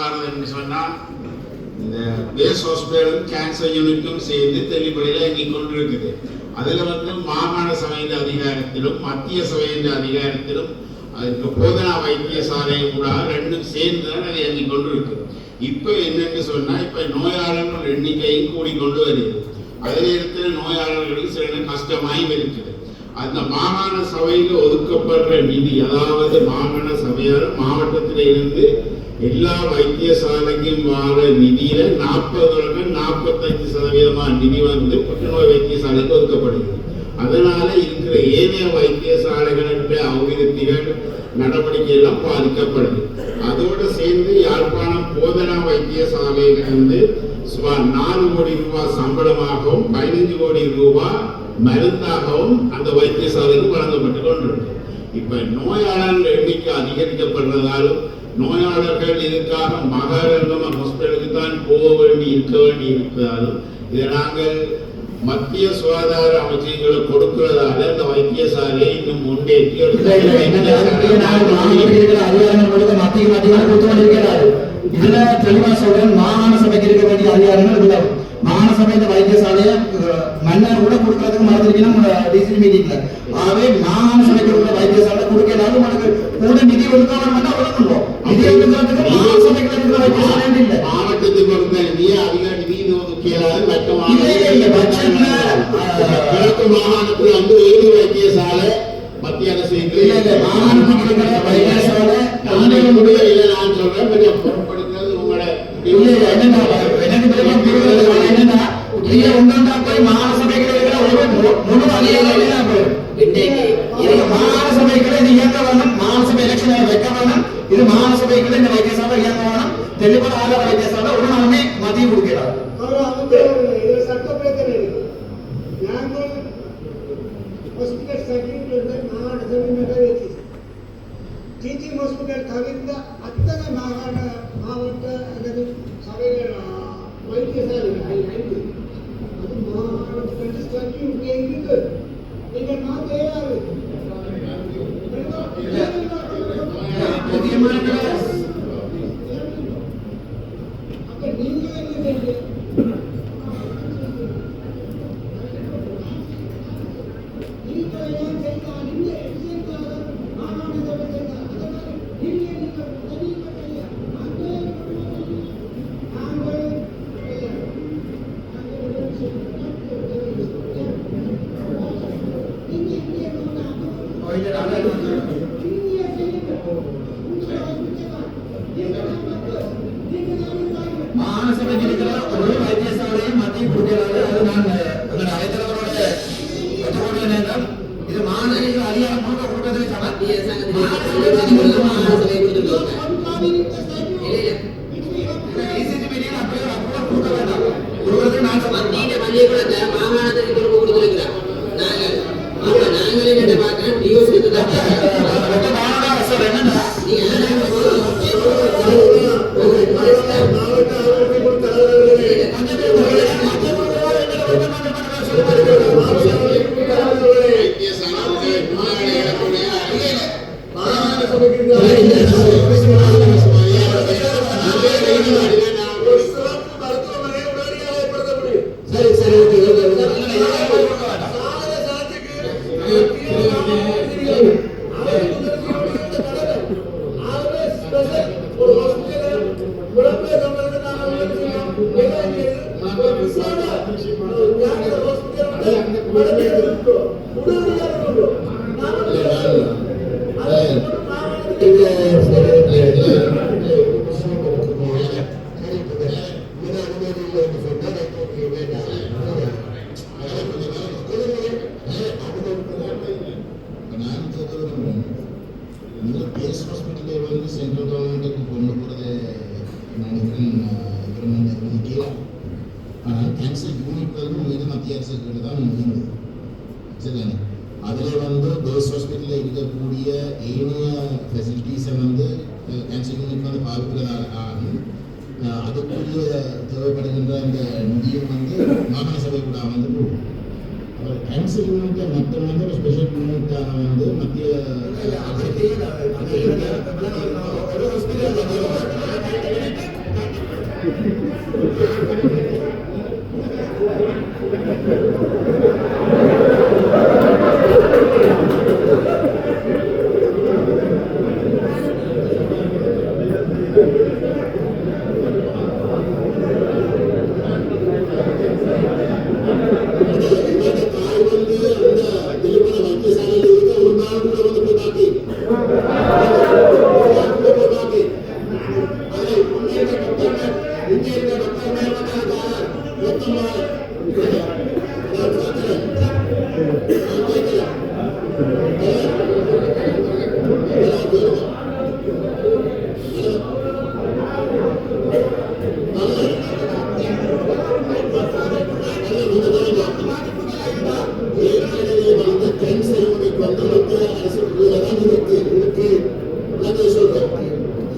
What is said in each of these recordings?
என்று சொன்னால் இந்த பேஸ் ஹாஸ்பிட்டலும் கேன்சர் யூனிட்டும் சேர்ந்து தெளிப்படையில் இயங்கிக் கொண்டிருக்குது. அதில் மாகாண சபையின் அதிகாரத்திலும் மத்திய சபையின் அதிகாரத்திலும் போதனா வைத்தியசாலையும் கூட ரெண்டும் சேர்ந்து தான் அதை இயங்கிக் கொண்டிருக்கு. இப்போ என்னென்னு சொன்னால் இப்போ நோயாளர்கள் எண்ணிக்கையும் கூடிக்கொண்டு வருகிறது. அதே நேரத்தில் நோயாளர்களுக்கு சில கஷ்டமாயும் இருக்குது. அந்த மாகாண சபையில் ஒதுக்கப்படுற நிதி, அதாவது மாகாண சபையால் மாவட்டத்தில் இருந்து எல்லா வைத்தியசாலைக்கும் வார நிதியில 40-45% நிதி புற்றுநோய் வைத்தியசாலைக்கு ஒதுக்கப்படுகிறது. அதனால இருக்கிற ஏனைய வைத்தியசாலைகளுடைய அபிவிருத்திகள் நடவடிக்கை எல்லாம் பாதிக்கப்படுது. அதோடு சேர்ந்து யாழ்ப்பாணம் போதனா வைத்தியசாலையிலிருந்து 4 கோடி ரூபாய் சம்பளமாகவும் 15 கோடி ரூபாய் மருந்தாகவும் அந்த வைத்தியசாலைக்கு வழங்கப்பட்டு கொண்டிருக்கு. இப்ப நோயாளர்கள் எண்ணிக்கை அதிகரிக்கப்படுறதாலும் நோயாளர்கள் இதுக்காக மகாரங்கம் ஹாஸ்பிட்டலுக்கு தான் போக வேண்டி இருக்கிறாலும் இதை நாங்கள் மத்திய சுகாதார அமைச்சர்களை கொடுக்கிறதால இந்த வைத்தியசாலையை இன்னும் முன்னேற்றி இதுல தெளிவா சொல்றேன். மாகாண சபைக்கு இருக்க வேண்டிய அதிகாரங்கள் மாகாண சபை இந்த வைத்தியசாலையை மன்னர் கூட கொடுக்கறதுக்கு மறந்துருக்கணும் டிசி மீட்டிங்ல. ஆகவே மாகாண சபைக்கு உள்ள வைத்தியசாலை கொடுக்கலாலும் உனக்கு கூட நிதி ஒதுக்காமல் ஒதுக்கணும். நிதி ஒதுக்கிறதுக்கு மாகாண சபைக்கு இருக்கிற வைத்தியசாலை இல்ல, மாவட்டத்துக்கு கொடுத்த நிதியை அதிக நிதி ஒதுக்கலாது. கிழக்கு மாகாணத்தில் 7 வைத்தியசாலை மத்திய அரசு மாகாணத்துக்கு இருக்கிற வைத்தியசாலை நான் சொல்றேன். பொருட்படுத்துறது உங்களோட மாகாண சபைகள் முழு அதிகாரம் மாகாண சபைகளை இது இயங்க வேணும். மாகாண சபை எலெக்ஷன் வைக்க வேணும். இது மாகாண சபைகளை இந்த வைத்தியசாலை இயங்க வேணும். தெளிவான ஆதார வைத்தியசாலை உடனே மத்திய கொடுக்கிறார். டீச்சிங் ஹாஸ்பிட்டல் தவிர்த்த அத்தனை மாவட்ட அல்லது சபைகள் வைத்தியசாலைகள் அது மாகாணத்துக்கு ஸ்ட்ரக்சர் இருக்கு. நீங்கள் மாற்ற அப்ப நீங்கள் என்ன செய்ய மாகாண சபைக்கு இருக்கிற ஒரு வைத்தியசாலையை மத்திய கொடுக்கிறாரு. அது நான் அவைத்தலைவரோட கற்றுக்கொண்ட நேரம் இது மாநில அதிகாரம் முழுக்க கொடுக்கறதுக்கு சமம். சென்ட்ரல் கவர்மெண்ட்டுக்கு கொண்டு போகிறத ஆனால் கேன்சர் யூனிட் மீது மத்திய அரசு கிட்ட தான் முடியுது. சரிதானே? அதில் பேஸ் ஹாஸ்பிட்டலில் இருக்கக்கூடிய ஏனைய ஃபெசிலிட்டிஸை கேன்சர் யூனிட் பாதிக்கிறதாக ஆகும். அதுக்குரிய தேவைப்படுகின்ற அந்த நிதியும் மாகாண சபை கூட போகும். கேன்சர் யூனிட்டை மட்டும் ஒரு ஸ்பெஷல் யூனிட்டாக மத்திய அரசு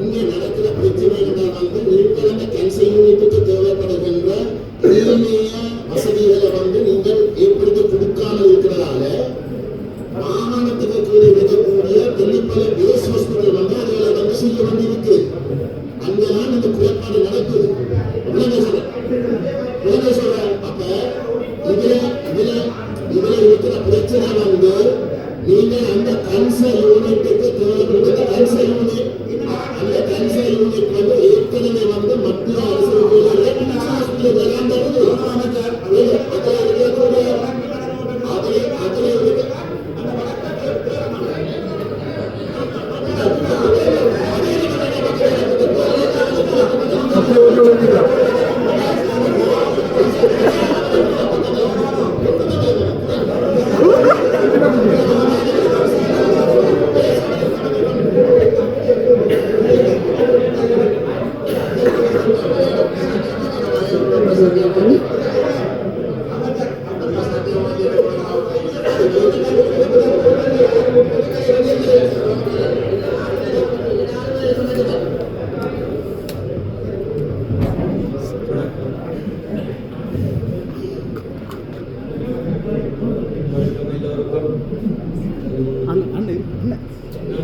இங்கே நடக்கிற பிரச்சனைகள் வந்து நீங்கள் அந்த கேன்சர் யூனிட்டுக்கு தேவைப்படுகின்ற எளிமைய வசதிகளை வந்து நீங்கள் ஏற்படுத்தி கொடுக்காமல் இருக்கிறதால மாகாணத்துக்கு கீழே இருக்கக்கூடிய தெல்லிப்பளை பேஸ் ஹாஸ்பிட்டல் வந்து அதில் வந்து செய்ய வேண்டியிருக்கு. அங்கெல்லாம் இந்த குறைபாடு நடக்குது. சொல்றேன். அப்ப இதுல இருக்கிற பிரச்சனை வந்து நீங்கள் அந்த கேன்சர் யூனிட்டுக்கு தேவைப்படுகிற கேன்சர் யூனிட் அந்த கேன்சர் யூனிட் வந்து ஏற்கனவே வந்து மத்திய அரசு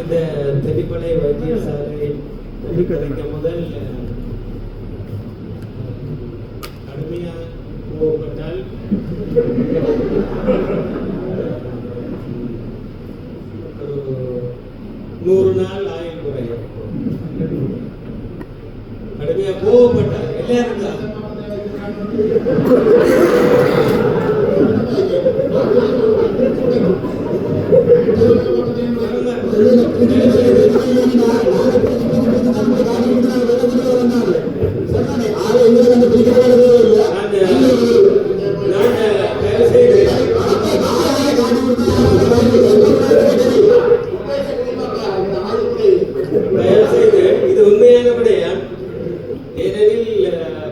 இந்த தெளிப்பளை வைத்தியசாலை முதல் கடுமையாக கோவப்பட்டால் ஒரு 100 நாள் ஆயுள் குறையும். கடுமையாக கோவப்பட்டால் எல்லாரும் தான் இது உண்மையான விடயா. ஏனெனில்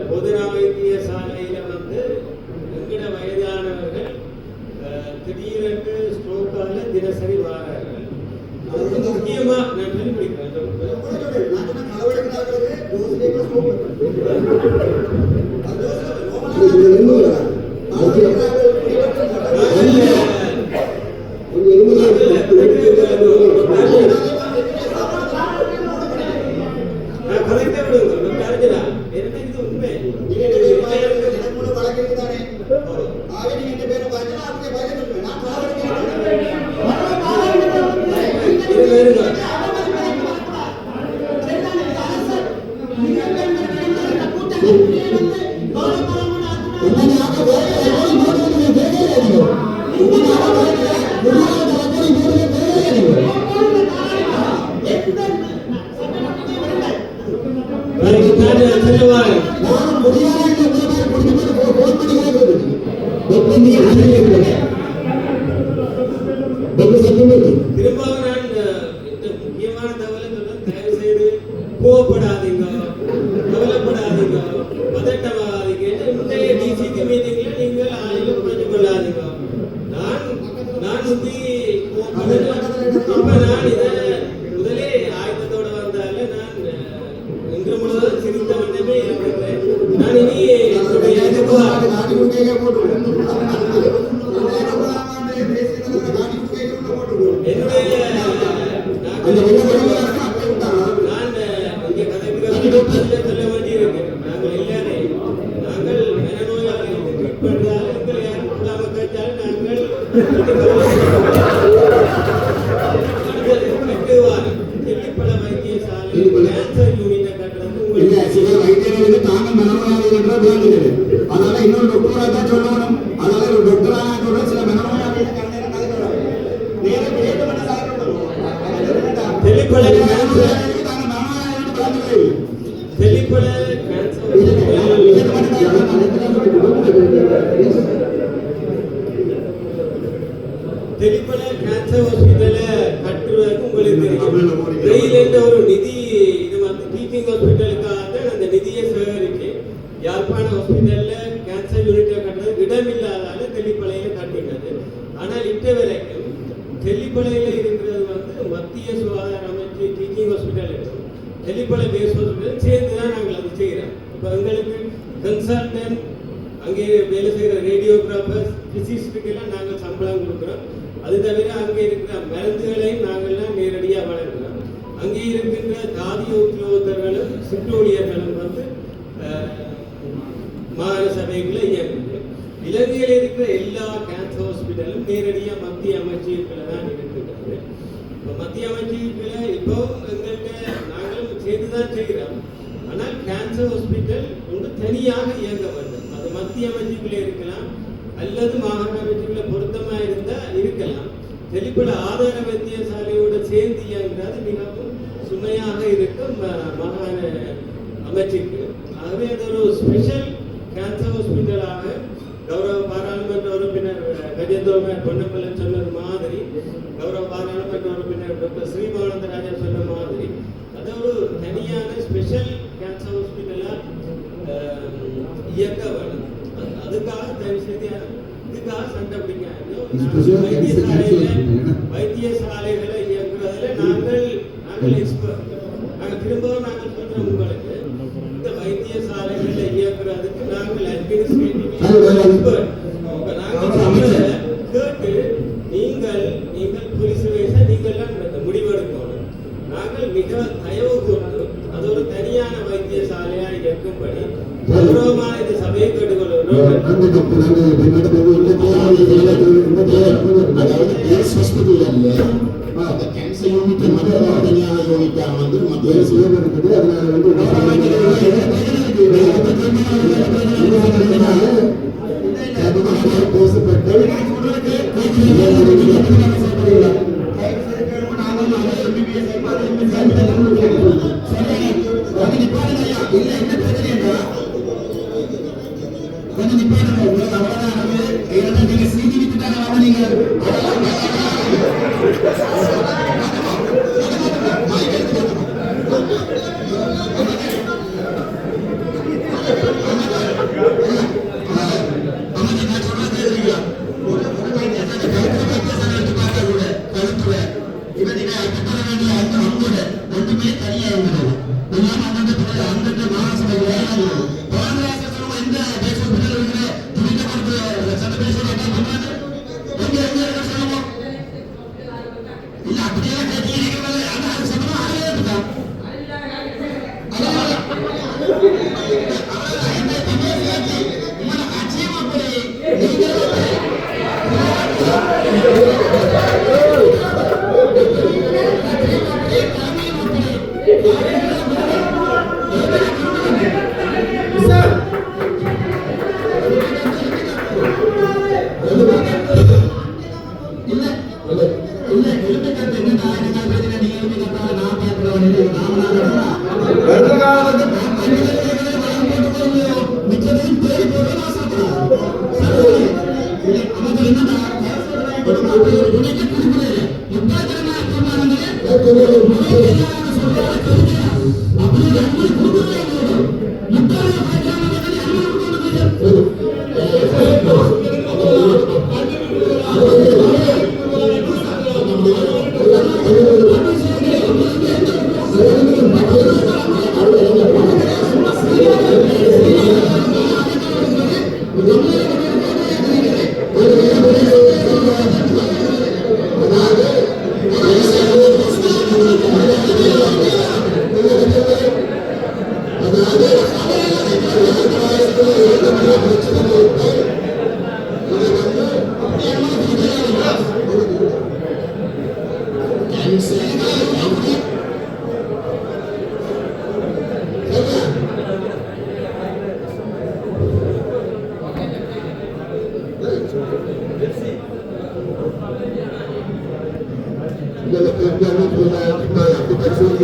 பொதுநா வைத்தியசாலையில வந்து எங்கட வயதானவர்கள் திடீரென்று ஸ்ட்ரோக்கால தினசரி வாரார்கள். அது முக்கியமா நான் கண்டுபிடிக்கிறேன். திரும்பவும் நான் இந்த முக்கியமான தகவலை சொல்றேன். தயவு செய்து கோவப்படாதீங்க, கவலைப்படாதீங்க, பதட்டமாகாதீங்க. இன்றைய டிசிசி மீட்டிங்ல நீங்கள் ஆயுள் குறைத்துக் கொள்ளாதீங்க. நான் சுத்தி கோவப்படுறேன். இப்ப நான் இதை முதலே ஆயுதத்தோட வந்தால நான் இன்று முழுவதும் சிரித்த வண்ணமே இருக்கிறேன். நான் இனி சொல்ல வேண்டியிருக்கிறேன். நாங்கள் தெல்லிப்பள வைத்தியசாலை கேன்சர் யூனிட்டை கட்டுறது இல்ல உங்களுக்கு சில வைத்தியர்களுக்கு தாங்கள் மனநோயாளிகள் என்ற விளங்குகிறது. அதனால இன்னொரு டாக்டரா தான் சொல்லணும். அதனால ஒரு டாக்டரா சொல்ற சில மனநோயாளிகள் கண்டேன் கதைக்கிறோம். நேர பேர் பண்ண சாப்பிடணும். தெல்லிப்பள கேன்சர் தாங்கள் மனநோயாளிகள் விளங்குகிறது. தெல்லிப்பள கேன்சர் தெளிப்பல கேன்சர் ஹாஸ்பிட்டலை கட்டுவதற்கு உங்களுக்கு தெரியும். ரயில்ன்ற ஒரு நிதி இது வந்து டீச்சிங் ஹாஸ்பிட்டலுக்காக அந்த நிதியை சேகரிச்சு யாழ்ப்பாண ஹாஸ்பிட்டல்ல கேன்சர் யூனிட்டை கட்டுறதுக்கு இடம் இல்லாதால தெல்லிப்பளையில கட்டினது. ஆனால் இட்ட வரைக்கும் தெல்லிப்பளையில இருக்கிறது வந்து மத்திய சுகாதார அமைச்சு டீச்சிங் ஹாஸ்பிட்டல் இருக்கும், தெல்லிப்பளை பேஸ் ஹாஸ்பிட்டல் சேர்ந்து தான் நாங்கள் அது செய்கிறோம். இப்போ எங்களுக்கு கன்சல்டன்ட் அங்கே வேலை செய்கிற ரேடியோகிராஃபர்ஸ் பிசிஸ்டுக்கெல்லாம் நாங்கள் சம்பளம் கொடுக்குறோம். அது தவிர அங்கே இருக்கிற மருந்துகளையும் நாங்கள்லாம் நேரடியாக வழங்குகிறோம். அங்கே இருக்கின்ற தாதிய உத்தியோகத்தர்களும் சிற்றூழியர்களும் வந்து மாகாண சபைகளை இயங்குது. இலங்கையில் இருக்கிற எல்லா கேன்சர் ஹாஸ்பிட்டலும் நேரடியாக மத்திய அமைச்சகத்தில் தான் இருக்கின்றது. இப்போ மத்திய அமைச்சகத்தில் இப்போ எங்கள்கிட்ட நாங்களும் சேர்ந்து தான் செய்கிறோம். ஆனால் கேன்சர் ஹாஸ்பிட்டல் ஒன்று தனியாக இயங்க வேண்டும். அது மத்திய அமைச்சகத்தில் இருக்கலாம் அல்லது மாகாண அமைச்சகத்தில் பொருத்தமாக இருந்தால் இருக்கலாம். தெளிப்பட ஆதார வைத்தியசாலையோடு சேர்ந்து இயங்குறது மிகவும் சுமையாக இருக்கும் மாகாண அமைச்சுக்கு. ஆகவே அது ஒரு ஸ்பெஷல் கேன்சர் ஹாஸ்பிட்டலாக கௌரவ பாராளுமன்ற உறுப்பினர் கஜேந்திரகுமார் பொன்னம்பலன் சொன்னது மாதிரி, கௌரவ பாராளுமன்ற உறுப்பினர் டாக்டர் ஸ்ரீபானந்த ராஜா சொன்ன மாதிரி அது ஒரு தனியான ஸ்பெஷல் கேன்சர் ஹாஸ்பிட்டலாக இயக்க வேண்டும். அதுக்காக தயவு செய்து இதுக்காக சண்டை பிடிக்காது. வைத்தியசாலைகளை இயக்குறதுல நாங்கள் எக்ஸ்பர்ட். நாங்கள் திரும்பவும் நாங்கள் சொல்றோம் உங்களுக்கு, இந்த வைத்தியசாலைகளை இயக்குறதுக்கு நாங்கள் அட்மினிஸ்ட்ரேட்டிவ் எக்ஸ்பர்ட். நாங்கள் சொல்றத கேட்டு நீங்கள் போலீஸ் வைஸா நீங்கள் முடிவெடுக்கணும். நாங்கள் மிக தயவு கொண்டு அது ஒரு தனியான வைத்தியசாலையாக இயக்கும்படி கௌரவமான இந்த சபையை கேட்டுக்கொள்கிறோம். அதாவது கேஸ் ஹாஸ்பிட்டல் அந்த கேன்சர் யூனிட் மட்டும் தனியாக யூனிட்டா வந்து மத்திய அரசு இருக்குது. அதனால வந்து பேசப்பட்டு அது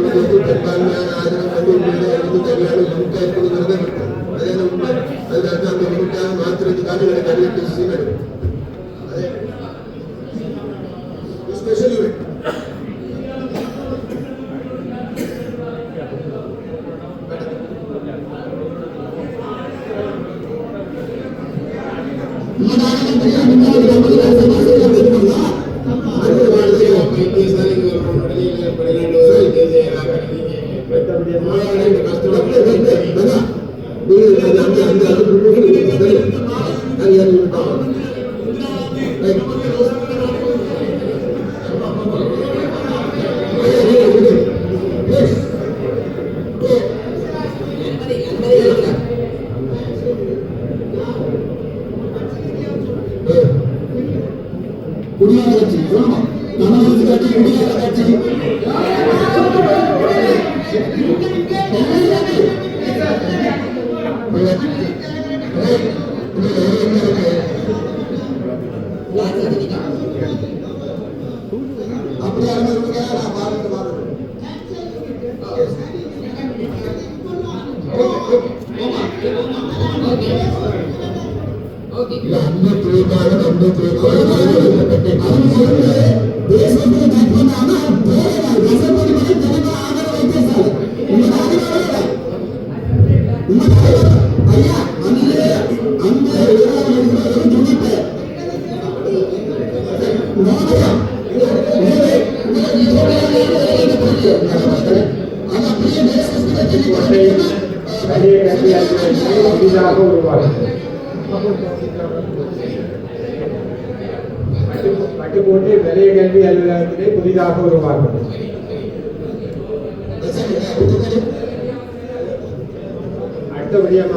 வந்து பெரும்பான்மையான ஆதரவு வந்து உண்மையிலே வந்து சரியான லிமிட்டா இருக்குங்கிறத இருக்கும். அதே உண்மை. அதுல இருந்து அந்த லிமிட்டாக மாற்றுறதுக்காக எனக்கு நிறைய டிசிஷன் எடுக்கும். அதே ஸ்பெஷல் யூனிட் குடியார கட்சி தமிழக கட்சி குடியார கட்சி அப்படியே நான் பாருங்க அந்த துறைக்காக அந்த தேசத்தில் கற்பனான தேசப்படி தெளிவாக ஆதரவு வைத்திருந்தார் ஐயா அந்த புதிதாக உருவாகும் பட்டுக்கோட்டை வலய கல்வி அலுவலகத்திலே புதிதாக உருவாகும். அடுத்தபடியாக